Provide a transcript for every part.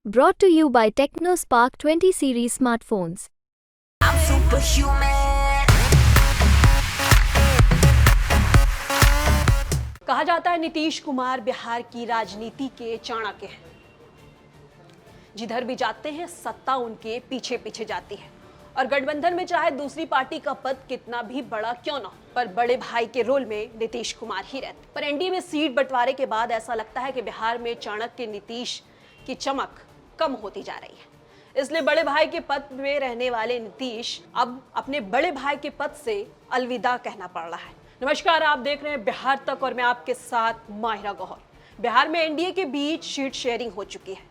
Brought to you by TechnoSpark 20 series smartphones. I'm superhuman. कहा जाता है नीतीश कुमार बिहार की राजनीति के चाणक्य हैं। जिधर भी जाते हैं सत्ता उनके पीछे पीछे जाती है और गठबंधन में चाहे दूसरी पार्टी का पद कितना भी बड़ा क्यों ना हो, पर बड़े भाई के रोल में नीतीश कुमार ही रहते। पर एनडीए में सीट बंटवारे के बाद ऐसा लगता है कि बिहार में चाणक्य नीतीश की चमक कम होती जा रही है। इसलिए बड़े भाई के पद में रहने वाले नीतीश अब अपने बड़े भाई के पद से अलविदा कहना पड़ रहा है। नमस्कार, आप देख रहे हैं बिहार तक और मैं आपके साथ माहिरा गौहर। बिहार में एनडीए के बीच सीट शेयरिंग हो चुकी है।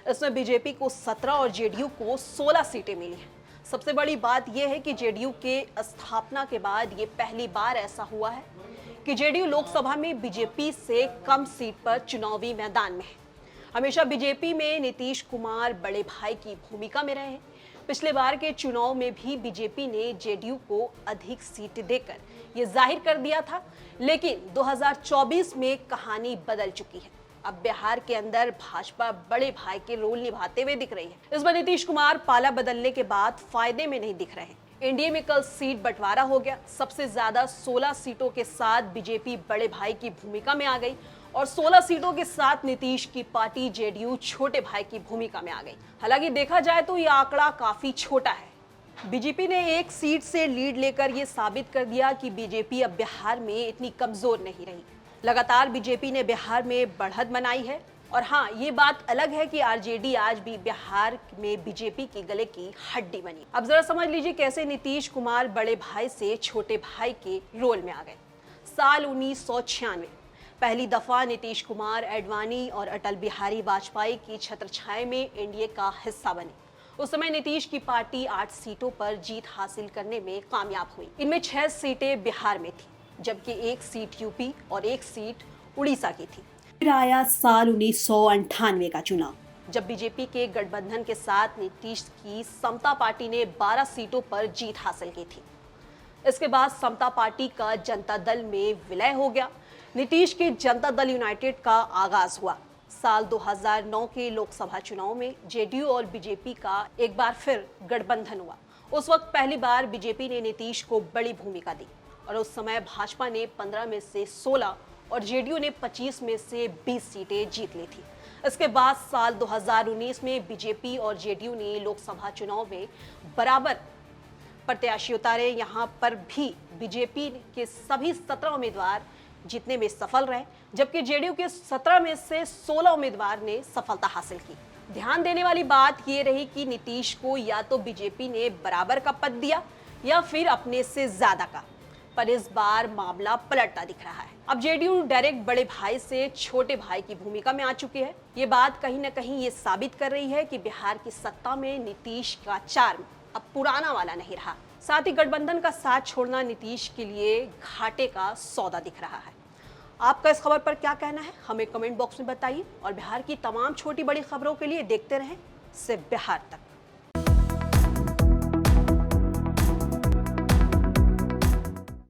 इसमें बीजेपी को 17 और जेडीयू को 16 सीटें मिली हैं। सबसे बड़ी बात यह है कि जेडीयू के स्थापना के बाद ये पहली बार ऐसा हुआ है कि जेडीयू लोकसभा में बीजेपी से कम सीट पर चुनावी मैदान में है। हमेशा बीजेपी में नीतीश कुमार बड़े भाई की भूमिका में रहे हैं। पिछले बार के चुनाव में भी बीजेपी ने जेडीयू को अधिक सीट देकर ये जाहिर कर दिया था, लेकिन 2024 में कहानी बदल चुकी है। अब बिहार के अंदर भाजपा बड़े भाई के रोल निभाते हुए दिख रही है। इस बार नीतीश कुमार पाला बदलने के बाद फायदे में नहीं दिख रहे हैं। एनडीए में कल सीट बंटवारा हो गया। सबसे ज्यादा 16 सीटों के साथ बीजेपी बड़े भाई की भूमिका में आ गई और 16 सीटों के साथ नीतीश की पार्टी जेडीयू छोटे भाई की भूमिका में आ गई। हालांकि देखा जाए तो ये आंकड़ा काफी छोटा है। बीजेपी ने एक सीट से लीड लेकर ये साबित कर दिया कि बीजेपी अब बिहार में इतनी कमजोर नहीं रही। लगातार बीजेपी ने बिहार में बढ़त बनाई है और हाँ, ये बात अलग है कि आरजेडी आज भी बिहार में बीजेपी के गले की हड्डी बनी। अब जरा समझ लीजिए कैसे नीतीश कुमार बड़े भाई से छोटे भाई के रोल में आ गए। साल 1996 पहली दफा नीतीश कुमार एडवाणी और अटल बिहारी वाजपेयी की छत्रछाया में एनडीए का हिस्सा बने। उस समय नीतीश की पार्टी 8 सीटों पर जीत हासिल करने में कामयाब हुई। इनमें 6 सीटें बिहार में थी, जबकि 1 सीट यूपी और 1 सीट उड़ीसा की थी। फिर आया साल 1998 का चुनाव, जब बीजेपी के गठबंधन के साथ नीतीश की समता पार्टी ने 12 सीटों पर जीत हासिल की थी। इसके बाद समता पार्टी का जनता दल में विलय हो गया। नीतीश के जनता दल यूनाइटेड का आगाज हुआ। साल 2009 के लोकसभा चुनाव में जेडीयू और बीजेपी का एक बार फिर गठबंधन हुआ। उस वक्त पहली बार बीजेपी ने नीतीश को बड़ी भूमिका दी और उस समय भाजपा ने 15 में से 16 और जेडीयू ने 25 में से 20 सीटें जीत ली थी। इसके बाद साल 2019 में बीजेपी और जेडीयू ने लोकसभा चुनाव में बराबर प्रत्याशी उतारे। यहाँ पर भी बीजेपी के सभी 17 उम्मीदवार जीतने में सफल रहे, जबकि जेडीयू के 17 में से 16 उम्मीदवार ने सफलता हासिल की। ध्यान देने वाली बात ये रही कि नीतीश को या तो बीजेपी ने बराबर का पद दिया या फिर अपने से ज्यादा का, पर इस बार मामला पलटता दिख रहा है। अब जेडीयू डायरेक्ट बड़े भाई से छोटे भाई की भूमिका में आ चुकी है। ये बात कहीं ना कहीं ये साबित कर रही है कि बिहार की सत्ता में नीतीश का चार्म अब पुराना वाला नहीं रहा। साथ ही गठबंधन का साथ छोड़ना नीतीश के लिए घाटे का सौदा दिख रहा है। आपका इस खबर पर क्या कहना है, हमें कमेंट बॉक्स में बताइए और बिहार की तमाम छोटी बड़ी खबरों के लिए देखते रहें सिर्फ बिहार तक।